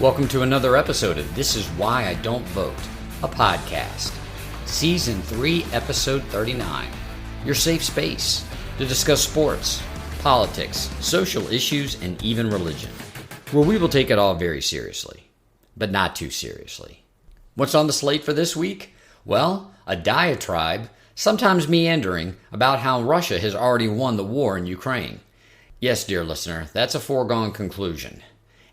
Welcome to another episode of This Is Why I Don't Vote, a podcast. Season 3, Episode 39. Your safe space to discuss sports, politics, social issues, and even religion, where we will take it all very seriously, but not too seriously. What's on the slate for this week? Well, a diatribe, sometimes meandering, about how Russia has already won the war in Ukraine. Yes, dear listener, that's a foregone conclusion.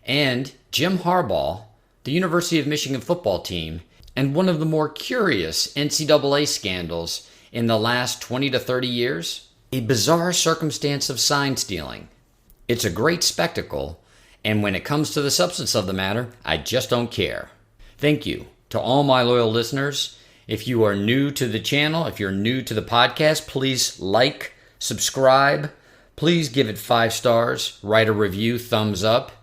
And Jim Harbaugh, the University of Michigan football team, and one of the more curious NCAA scandals in the last 20 to 30 years, a bizarre circumstance of sign stealing. It's a great spectacle, and when it comes to the substance of the matter, I just don't care. Thank you to all my loyal listeners. If you are new to the channel, if you're new to the podcast, please like, subscribe. Please give it 5 stars, write a review, thumbs up.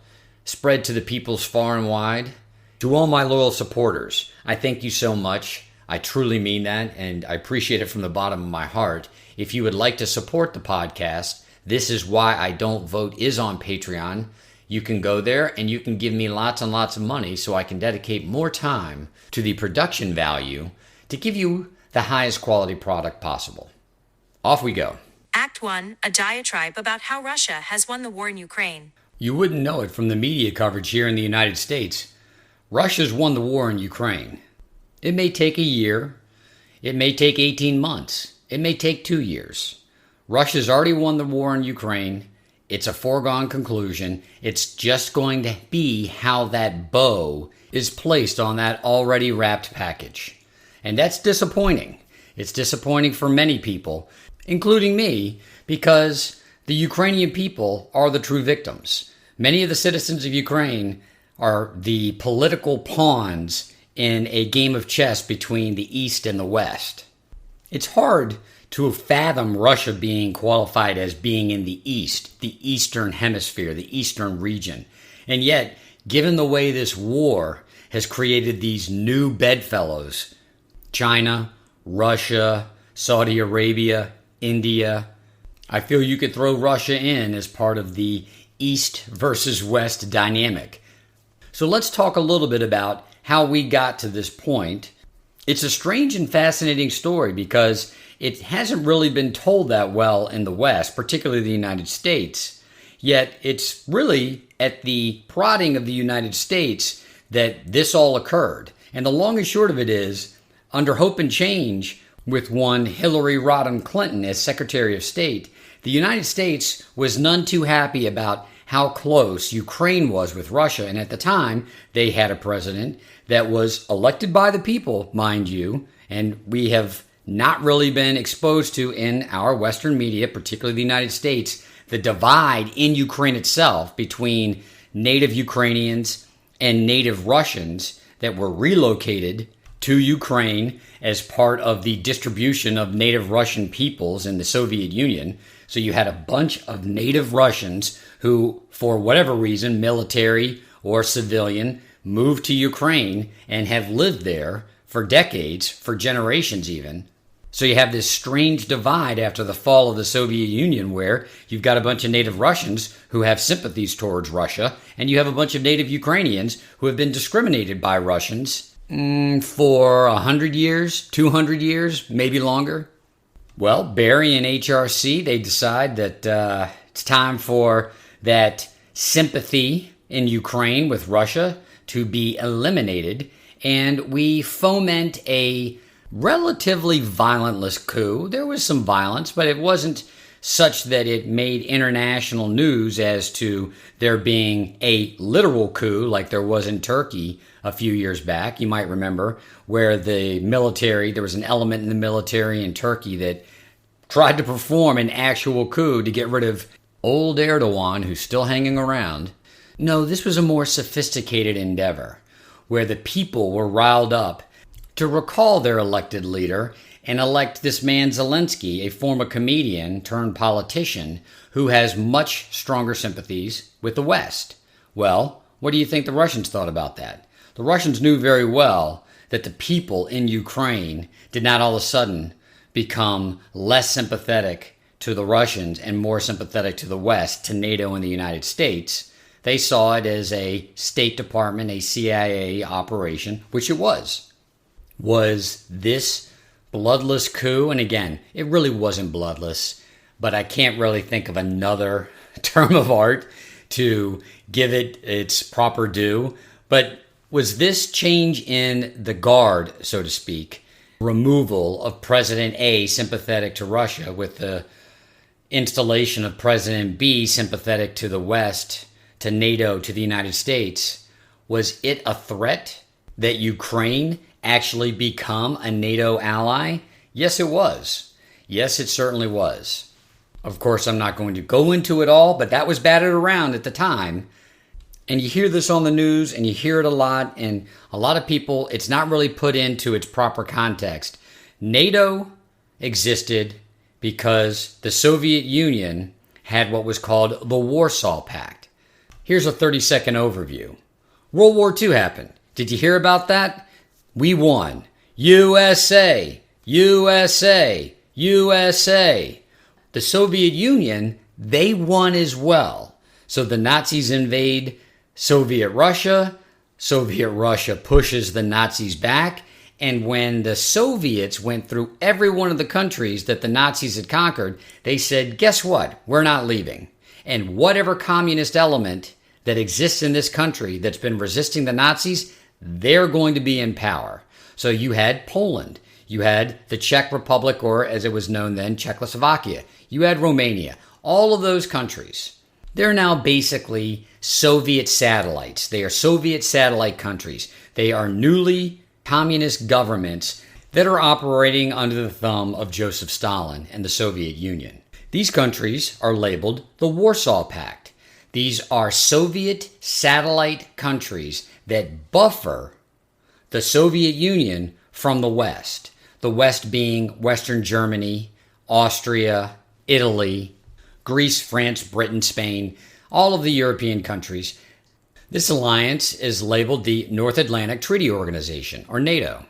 Spread to the peoples far and wide. To all my loyal supporters, I thank you so much. I truly mean that, and I appreciate it from the bottom of my heart. If you would like to support the podcast, This Is Why I Don't Vote is on Patreon. You can go there and you can give me lots and lots of money so I can dedicate more time to the production value to give you the highest quality product possible. Off we go. Act 1, a diatribe about how Russia has won the war in Ukraine. You wouldn't know it from the media coverage here in the United States. Russia's won the war in Ukraine. It may take a year. It may take 18 months. It may take 2 years. Russia's already won the war in Ukraine. It's a foregone conclusion. It's just going to be how that bow is placed on that already wrapped package. And that's disappointing. It's disappointing for many people, including me, because the Ukrainian people are the true victims. Many of the citizens of Ukraine are the political pawns in a game of chess between the East and the West. It's hard to fathom Russia being qualified as being in the East, the Eastern Hemisphere, the Eastern region. And yet, given the way this war has created these new bedfellows, China, Russia, Saudi Arabia, India, I feel you could throw Russia in as part of the East versus West dynamic. So let's talk a little bit about how we got to this point. It's a strange and fascinating story because it hasn't really been told that well in the West, particularly the United States. Yet it's really at the prodding of the United States that this all occurred. And the long and short of it is, under hope and change, with one Hillary Rodham Clinton as Secretary of State, the United States was none too happy about how close Ukraine was with Russia. And at the time, they had a president that was elected by the people, mind you, and we have not really been exposed to in our Western media, particularly the United States, the divide in Ukraine itself between native Ukrainians and native Russians that were relocated to Ukraine as part of the distribution of native Russian peoples in the Soviet Union. So you had a bunch of native Russians who, for whatever reason, military or civilian, moved to Ukraine and have lived there for decades, for generations even. So you have this strange divide after the fall of the Soviet Union where you've got a bunch of native Russians who have sympathies towards Russia, and you have a bunch of native Ukrainians who have been discriminated by Russians for 100 years, 200 years, maybe longer. Well, Barry and HRC, they decide that it's time for that sympathy in Ukraine with Russia to be eliminated, and we foment a relatively violentless coup. There was some violence, but it wasn't such that it made international news as to there being a literal coup like there was in Turkey a few years back. You might remember where the military, there was an element in the military in Turkey that tried to perform an actual coup to get rid of old Erdogan, who's still hanging around. No, this was a more sophisticated endeavor where the people were riled up to recall their elected leader and elect this man Zelensky, a former comedian turned politician who has much stronger sympathies with the West. Well, what do you think the Russians thought about that? The Russians knew very well that the people in Ukraine did not all of a sudden become less sympathetic to the Russians and more sympathetic to the West, to NATO and the United States. They saw it as a State Department, a CIA operation, which it was. Was this bloodless coup? And again, it really wasn't bloodless, but I can't really think of another term of art to give it its proper due. But was this change in the guard, so to speak, removal of President A sympathetic to Russia with the installation of President B sympathetic to the West, to NATO, to the United States, was it a threat that Ukraine actually become a NATO ally? Yes, it was. Yes, it certainly was. Of course, I'm not going to go into it all, but that was batted around at the time. And you hear this on the news, and you hear it a lot, and a lot of people, it's not really put into its proper context. NATO existed because the Soviet Union had what was called the Warsaw Pact. Here's a 30-second overview. World War II happened. Did you hear about that? We won. USA, USA, USA. The Soviet Union, they won as well. So the Nazis invade Soviet Russia pushes the Nazis back, and when the Soviets went through every one of the countries that the Nazis had conquered, they said, guess what? We're not leaving. And whatever communist element that exists in this country that's been resisting the Nazis, they're going to be in power. So you had Poland, you had the Czech Republic, or as it was known then, Czechoslovakia, you had Romania, all of those countries. They're now basically Soviet satellites. They are Soviet satellite countries. They are newly communist governments that are operating under the thumb of Joseph Stalin and the Soviet Union. These countries are labeled the Warsaw Pact. These are Soviet satellite countries that buffer the Soviet Union from the West. The West being Western Germany, Austria, Italy, Greece, France, Britain, Spain, all of the European countries. This alliance is labeled the North Atlantic Treaty Organization, or NATO.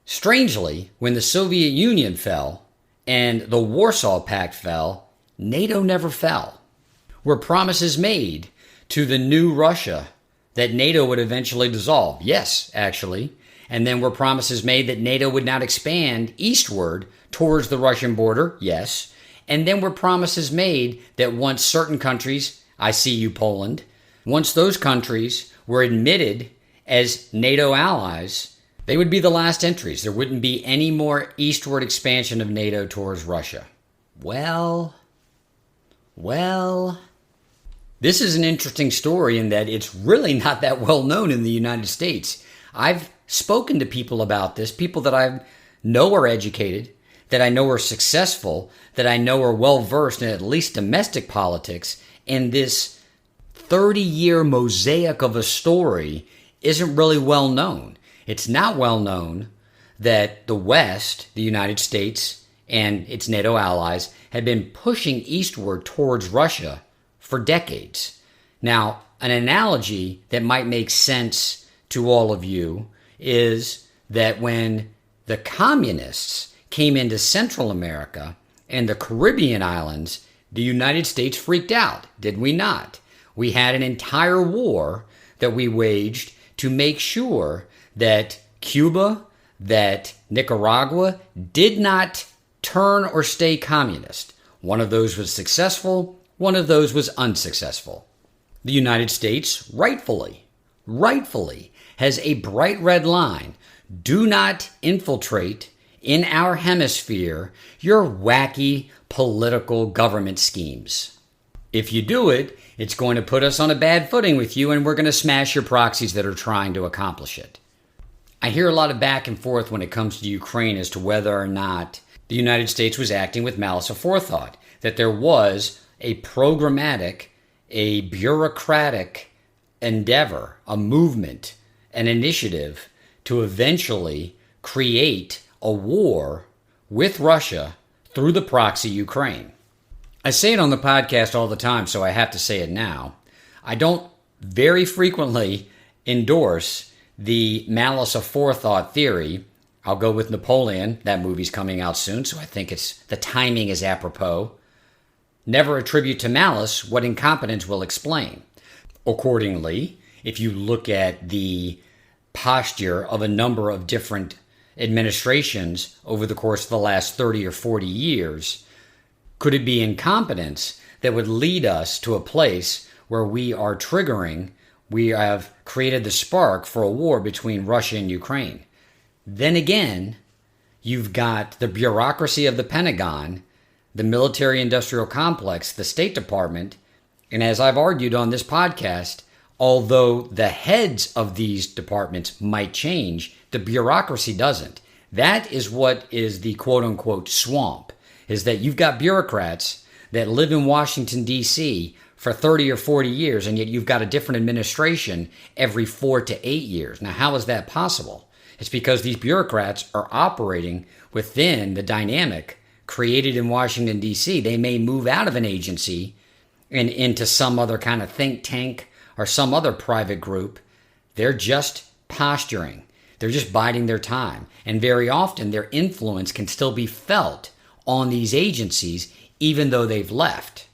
Strangely, when the Soviet Union fell and the Warsaw Pact fell, NATO never fell. Were promises made to the new Russia that NATO would eventually dissolve? Yes, actually. And then were promises made that NATO would not expand eastward towards the Russian border? Yes. And then were promises made that once certain countries, I see you Poland, once those countries were admitted as NATO allies, they would be the last entries. There wouldn't be any more eastward expansion of NATO towards Russia. Well, this is an interesting story in that it's really not that well known in the United States. I've spoken to people about this, people that I know are educated, that I know are successful, that I know are well versed in at least domestic politics, and this 30-year mosaic of a story isn't really well known. It's not well known that the West, the United States, and its NATO allies had been pushing eastward towards Russia for decades. Now, an analogy that might make sense to all of you is that when the communists came into Central America and the Caribbean islands, the United States freaked out, did we not? We had an entire war that we waged to make sure that Cuba, that Nicaragua did not turn or stay communist. One of those was successful, one of those was unsuccessful. The United States, rightfully, has a bright red line. Do not infiltrate in our hemisphere your wacky political government schemes. If you do it, it's going to put us on a bad footing with you, and we're going to smash your proxies that are trying to accomplish it. I hear a lot of back and forth when it comes to Ukraine as to whether or not the United States was acting with malice aforethought, that there was a programmatic, a bureaucratic endeavor, a movement, an initiative to eventually create a war with Russia through the proxy Ukraine. I say it on the podcast all the time, so I have to say it now. I don't very frequently endorse the malice aforethought theory. I'll go with Napoleon. That movie's coming out soon, so I think the timing is apropos. Never attribute to malice what incompetence will explain. Accordingly, if you look at the posture of a number of different administrations over the course of the last 30 or 40 years, could it be incompetence that would lead us to a place where we have created the spark for a war between Russia and Ukraine? Then again, you've got the bureaucracy of the Pentagon, the military-industrial complex, the State Department, and as I've argued on this podcast, although the heads of these departments might change, the bureaucracy doesn't. That is what is the quote-unquote swamp, is that you've got bureaucrats that live in Washington, D.C. for 30 or 40 years, and yet you've got a different administration every 4 to 8 years. Now, how is that possible? It's because these bureaucrats are operating within the dynamic created in Washington, D.C. They may move out of an agency and into some other kind of think tank or some other private group. They're just posturing. They're just biding their time. And very often their influence can still be felt on these agencies even though they've left.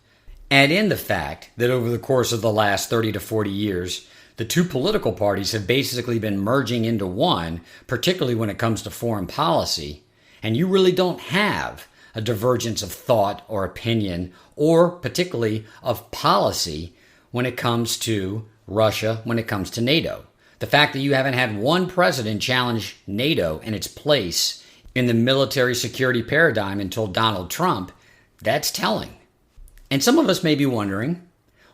Add in the fact that over the course of the last 30 to 40 years, the two political parties have basically been merging into one, particularly when it comes to foreign policy, and you really don't have a divergence of thought or opinion, or particularly of policy when it comes to Russia, when it comes to NATO. The fact that you haven't had one president challenge NATO and its place in the military security paradigm until Donald Trump, that's telling. And some of us may be wondering,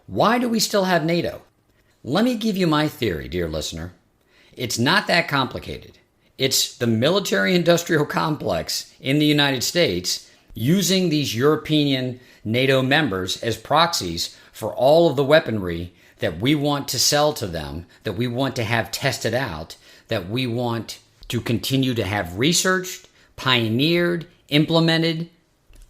why do we still have NATO? Let me give you my theory, dear listener. It's not that complicated. It's the military-industrial complex in the United States using these European NATO members as proxies for all of the weaponry that we want to sell to them, that we want to have tested out, that we want to continue to have researched, pioneered, implemented.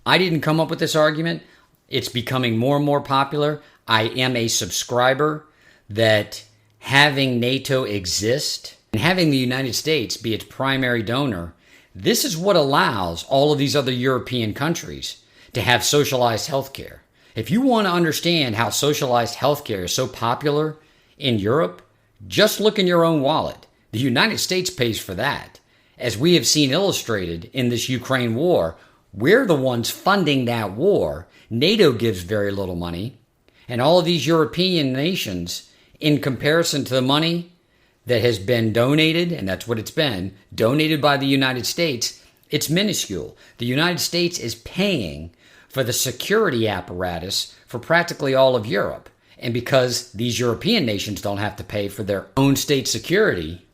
I didn't come up with this argument. It's becoming more and more popular. I am a subscriber that having NATO exist and having the United States be its primary donor, this is what allows all of these other European countries to have socialized healthcare. If you want to understand how socialized healthcare is so popular in Europe, just look in your own wallet. The United States pays for that. As we have seen illustrated in this Ukraine war, we're the ones funding that war. NATO gives very little money. And all of these European nations, in comparison to the money that has been donated, and that's what it's been, donated by the United States, it's minuscule. The United States is paying for the security apparatus for practically all of Europe. And because these European nations don't have to pay for their own state security,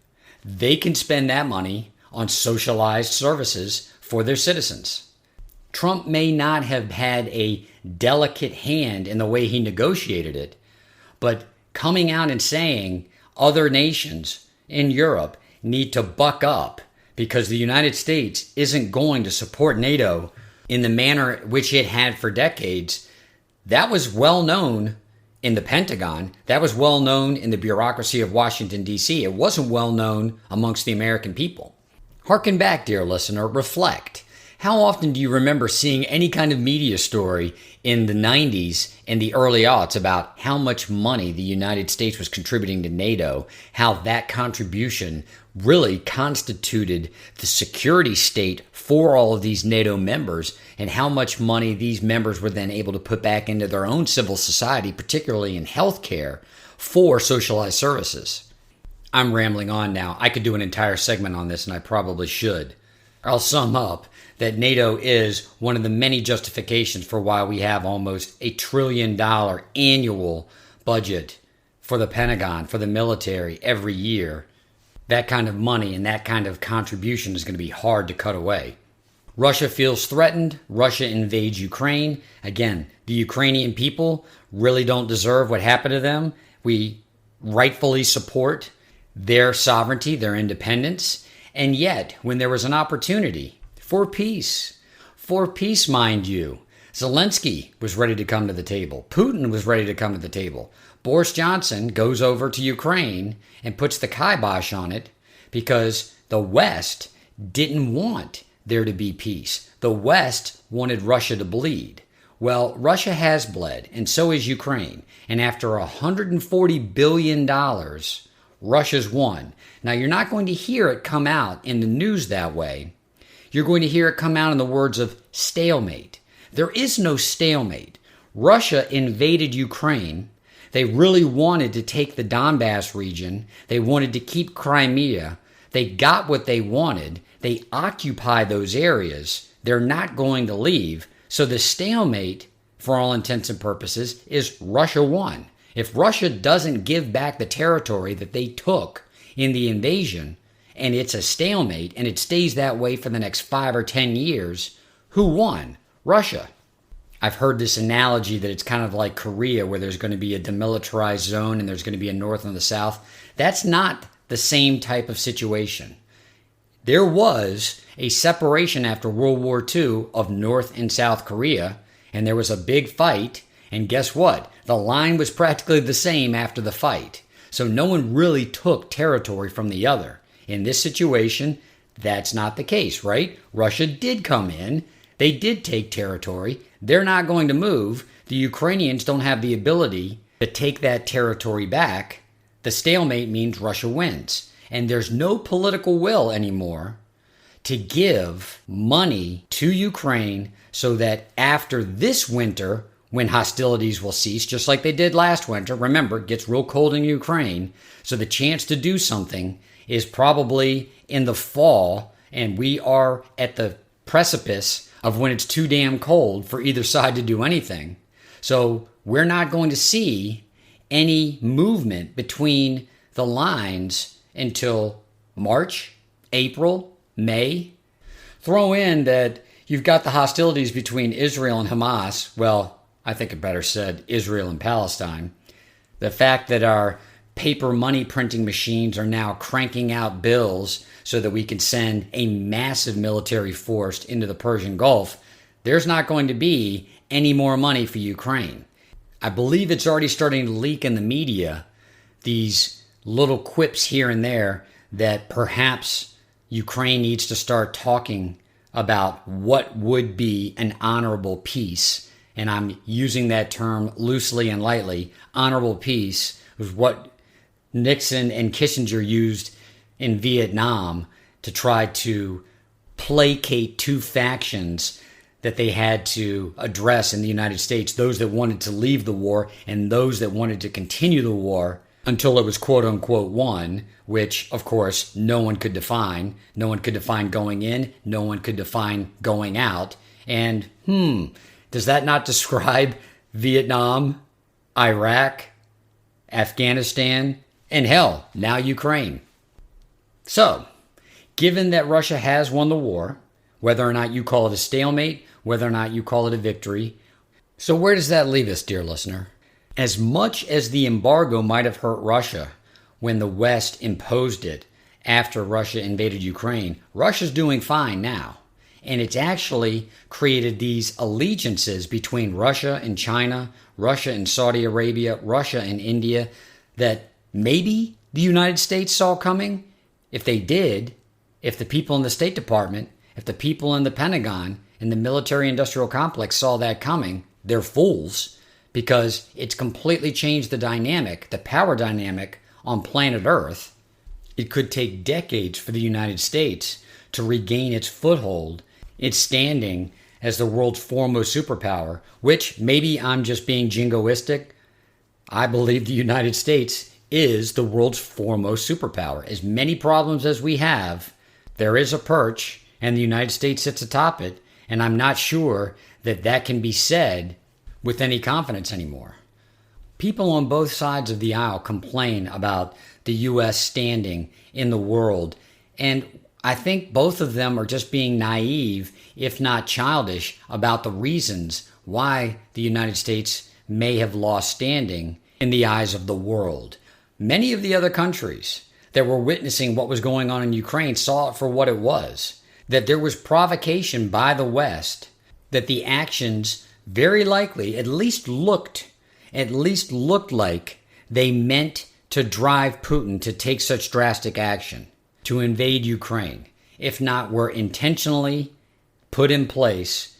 they can spend that money on socialized services for their citizens. Trump may not have had a delicate hand in the way he negotiated it, but coming out and saying other nations in Europe need to buck up because the United States isn't going to support NATO in the manner which it had for decades, that was well known in the Pentagon. That was well known in the bureaucracy of Washington, D.C. It wasn't well known amongst the American people. Harken back, dear listener, reflect. How often do you remember seeing any kind of media story in the 90s and the early aughts about how much money the United States was contributing to NATO, how that contribution really constituted the security state for all of these NATO members, and how much money these members were then able to put back into their own civil society, particularly in healthcare, for socialized services? I'm rambling on now. I could do an entire segment on this, and I probably should. I'll sum up that NATO is one of the many justifications for why we have almost $1 trillion annual budget for the Pentagon, for the military every year. That kind of money and that kind of contribution is going to be hard to cut away. Russia feels threatened. Russia invades Ukraine. Again, the Ukrainian people really don't deserve what happened to them. We rightfully support their sovereignty, their independence. And yet, when there was an opportunity for peace, mind you, Zelensky was ready to come to the table. Putin was ready to come to the table. Boris Johnson goes over to Ukraine and puts the kibosh on it because the West didn't want there to be peace. The West wanted Russia to bleed. Well, Russia has bled, and so has Ukraine. And after $140 billion, Russia's won. Now, you're not going to hear it come out in the news that way. You're going to hear it come out in the words of stalemate. There is no stalemate. Russia invaded Ukraine. They really wanted to take the Donbass region. They wanted to keep Crimea. They got what they wanted. They occupy those areas. They're not going to leave. So the stalemate, for all intents and purposes, is Russia won. If Russia doesn't give back the territory that they took in the invasion, and it's a stalemate, and it stays that way for the next 5 or 10 years, who won? Russia. I've heard this analogy that it's kind of like Korea, where there's going to be a demilitarized zone and there's going to be a north and the south. That's not the same type of situation. There was a separation after World War II of North and South Korea, and there was a big fight, and guess what? The line was practically the same after the fight. So no one really took territory from the other. In this situation, that's not the case, right? Russia did come in. They did take territory. They're not going to move. The Ukrainians don't have the ability to take that territory back. The stalemate means Russia wins. And there's no political will anymore to give money to Ukraine so that after this winter, when hostilities will cease, just like they did last winter, remember, it gets real cold in Ukraine, so the chance to do something is probably in the fall, and we are at the precipice of when it's too damn cold for either side to do anything. So we're not going to see any movement between the lines until March, April, May. Throw in that you've got the hostilities between Israel and Hamas. Well, I think it better said Israel and Palestine. The fact that our paper money printing machines are now cranking out bills so that we can send a massive military force into the Persian Gulf, there's not going to be any more money for Ukraine. I believe it's already starting to leak in the media, these little quips here and there, that perhaps Ukraine needs to start talking about what would be an honorable peace. And I'm using that term loosely and lightly. Honorable peace was what Nixon and Kissinger used in Vietnam to try to placate two factions that they had to address in the United States, those that wanted to leave the war and those that wanted to continue the war until it was quote unquote won, which of course no one could define. No one could define going in, no one could define going out. And does that not describe Vietnam, Iraq, Afghanistan, and hell, now Ukraine? So, given that Russia has won the war, whether or not you call it a stalemate, whether or not you call it a victory, so where does that leave us, dear listener? As much as the embargo might have hurt Russia when the West imposed it after Russia invaded Ukraine, Russia's doing fine now. And it's actually created these allegiances between Russia and China, Russia and Saudi Arabia, Russia and India, that maybe the United States saw coming. If they did, if the people in the State Department, if the people in the Pentagon, in the military-industrial complex saw that coming, they're fools, because it's completely changed the dynamic, the power dynamic on planet Earth. It could take decades for the United States to regain its foothold, its standing as the world's foremost superpower, which maybe I'm just being jingoistic. I believe the United States is the world's foremost superpower. As many problems as we have, there is a perch, and the United States sits atop it, and I'm not sure that that can be said with any confidence anymore. People on both sides of the aisle complain about the U.S. standing in the world, and I think both of them are just being naive, if not childish, about the reasons why the United States may have lost standing in the eyes of the world. Many of the other countries that were witnessing what was going on in Ukraine saw it for what it was, that there was provocation by the West, that the actions very likely at least looked like they meant to drive Putin to take such drastic action, to invade Ukraine, if not were intentionally put in place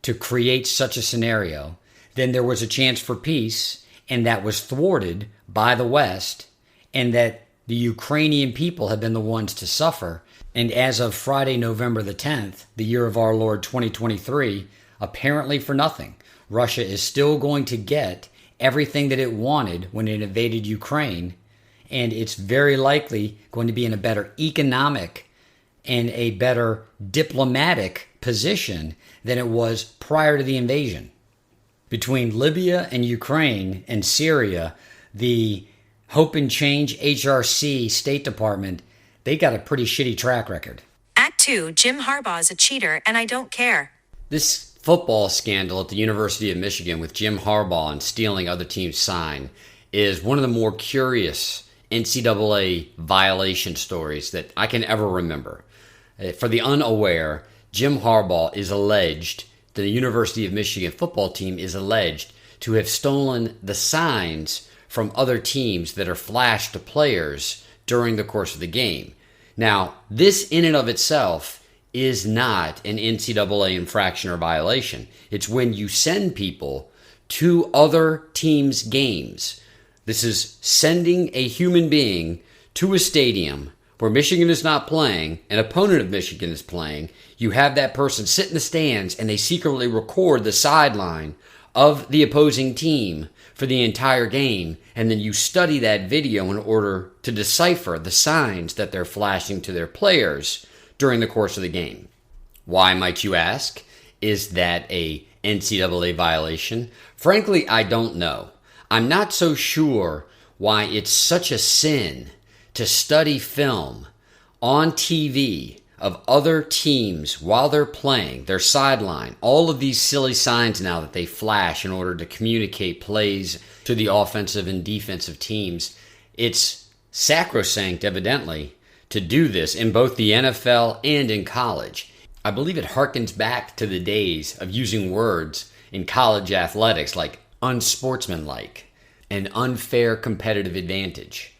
to create such a scenario, then there was a chance for peace, and that was thwarted by the West, and that the Ukrainian people have been the ones to suffer. And as of Friday, November the 10th, the year of our Lord 2023, apparently for nothing, Russia is still going to get everything that it wanted when it invaded Ukraine, and it's very likely going to be in a better economic and a better diplomatic position than it was prior to the invasion. Between Libya and Ukraine and Syria, the Hope and Change HRC State Department, they got a pretty shitty track record. Act 2, Jim Harbaugh's a cheater and I don't care. This football scandal at the University of Michigan with Jim Harbaugh and stealing other teams' sign is one of the more curious NCAA violation stories that I can ever remember. For the unaware, Jim Harbaugh is alleged, the University of Michigan football team is alleged to have stolen the signs from other teams that are flashed to players during the course of the game. Now, this in and of itself is not an NCAA infraction or violation. It's when you send people to other teams' games. This is sending a human being to a stadium where Michigan is not playing, an opponent of Michigan is playing. You have that person sit in the stands and they secretly record the sideline of the opposing team for the entire game, and then you study that video in order to decipher the signs that they're flashing to their players during the course of the game. Why, might you ask? Is that a NCAA violation? Frankly, I don't know. I'm not so sure why it's such a sin to study film on TV of other teams while they're playing, their sideline, all of these silly signs now that they flash in order to communicate plays to the offensive and defensive teams. It's sacrosanct, evidently, to do this in both the NFL and in college. I believe it harkens back to the days of using words in college athletics like unsportsmanlike and unfair competitive advantage.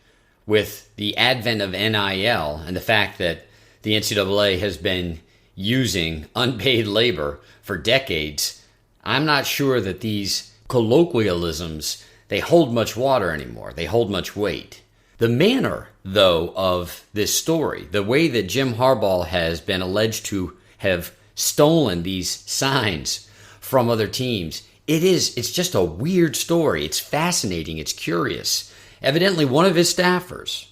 With the advent of NIL and the fact that the NCAA has been using unpaid labor for decades, I'm not sure that these colloquialisms, they hold much water anymore. They hold much weight. The manner, though, of this story, the way that Jim Harbaugh has been alleged to have stolen these signs from other teams, it's just a weird story. It's fascinating. It's curious. Evidently, one of his staffers,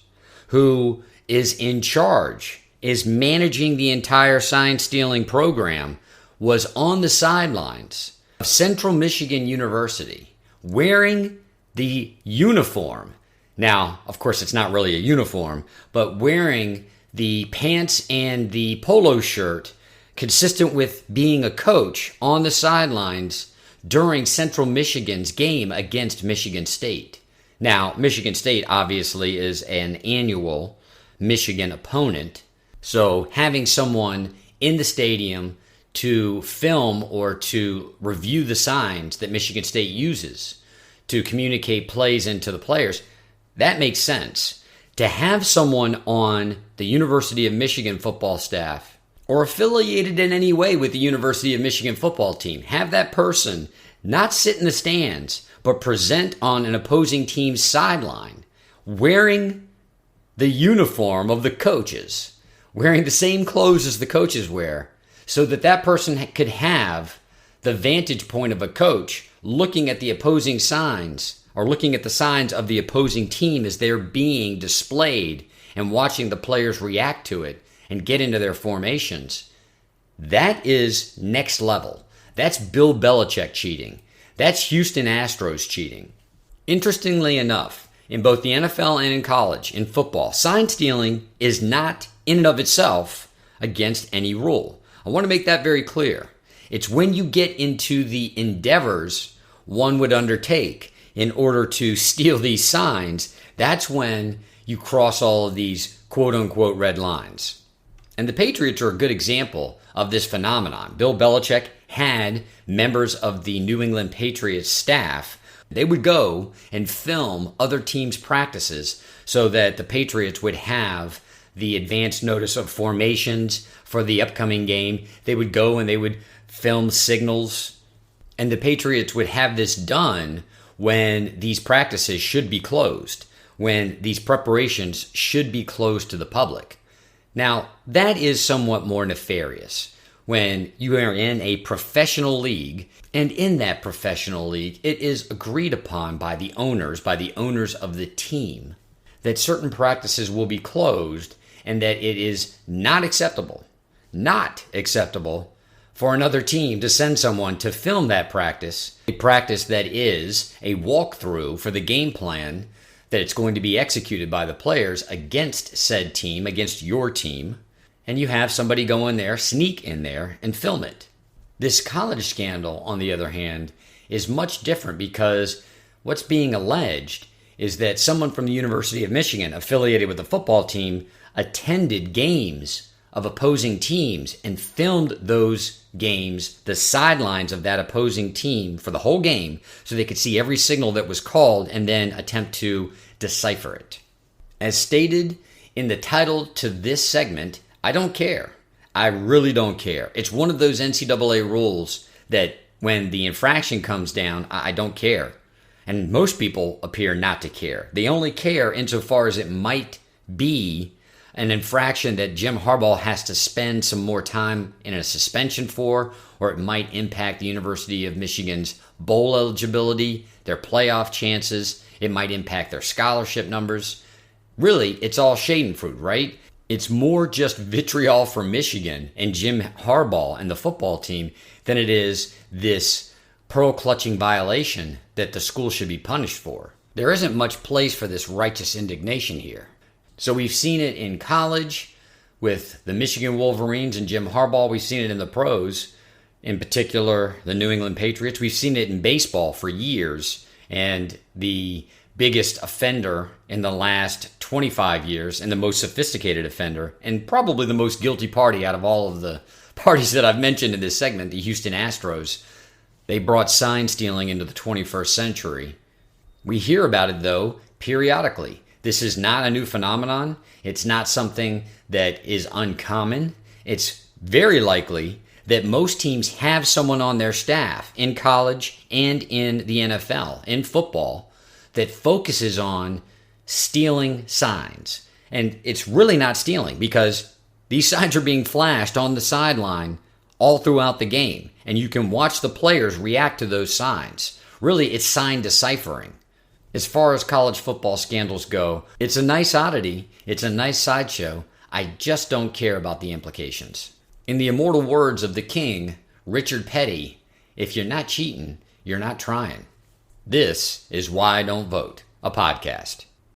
who is in charge, is managing the entire sign-stealing program, was on the sidelines of Central Michigan University wearing the uniform. Now, of course, it's not really a uniform, but wearing the pants and the polo shirt consistent with being a coach on the sidelines during Central Michigan's game against Michigan State. Now, Michigan State obviously is an annual Michigan opponent, so having someone in the stadium to film or to review the signs that Michigan State uses to communicate plays into the players, that makes sense. To have someone on the University of Michigan football staff or affiliated in any way with the University of Michigan football team, have that person not sit in the stands, but present on an opposing team's sideline, wearing the uniform of the coaches, wearing the same clothes as the coaches wear, so that that person could have the vantage point of a coach looking at the opposing signs, or looking at the signs of the opposing team as they're being displayed and watching the players react to it and get into their formations. That is next level. That's Bill Belichick cheating. That's Houston Astros cheating. Interestingly enough, in both the NFL and in college, in football, sign stealing is not in and of itself against any rule. I want to make that very clear. It's when you get into the endeavors one would undertake in order to steal these signs, that's when you cross all of these quote-unquote red lines. And the Patriots are a good example of this phenomenon. Bill Belichick had members of the New England Patriots staff. They would go and film other teams' practices so that the Patriots would have the advance notice of formations for the upcoming game. They would go and they would film signals. And the Patriots would have this done when these practices should be closed, when these preparations should be closed to the public. Now, that is somewhat more nefarious when you are in a professional league, and in that professional league, it is agreed upon by the owners of the team, that certain practices will be closed and that it is not acceptable for another team to send someone to film that practice, a practice that is a walkthrough for the game plan that it's going to be executed by the players against said team, against your team, and you have somebody go in there, sneak in there, and film it. This college scandal, on the other hand, is much different because what's being alleged is that someone from the University of Michigan, affiliated with the football team, attended games of opposing teams and filmed those games, the sidelines of that opposing team for the whole game, so they could see every signal that was called and then attempt to decipher it. As stated in the title to this segment, I don't care. I really don't care. It's one of those NCAA rules that when the infraction comes down, I don't care. And most people appear not to care. They only care insofar as it might be an infraction that Jim Harbaugh has to spend some more time in a suspension for, or it might impact the University of Michigan's bowl eligibility, their playoff chances. It might impact their scholarship numbers. Really, it's all schadenfreude, right? It's more just vitriol for Michigan and Jim Harbaugh and the football team than it is this pearl-clutching violation that the school should be punished for. There isn't much place for this righteous indignation here. So we've seen it in college with the Michigan Wolverines and Jim Harbaugh. We've seen it in the pros, in particular the New England Patriots. We've seen it in baseball for years. And the biggest offender in the last 25 years and the most sophisticated offender and probably the most guilty party out of all of the parties that I've mentioned in this segment, the Houston Astros, they brought sign stealing into the 21st century. We hear about it, though, periodically. This is not a new phenomenon. It's not something that is uncommon. It's very likely that most teams have someone on their staff in college and in the NFL, in football, that focuses on stealing signs. And it's really not stealing because these signs are being flashed on the sideline all throughout the game. And you can watch the players react to those signs. Really, it's sign deciphering. As far as college football scandals go, it's a nice oddity, it's a nice sideshow. I just don't care about the implications. In the immortal words of the king, Richard Petty, if you're not cheating, you're not trying. This is Why I Don't Vote, a podcast.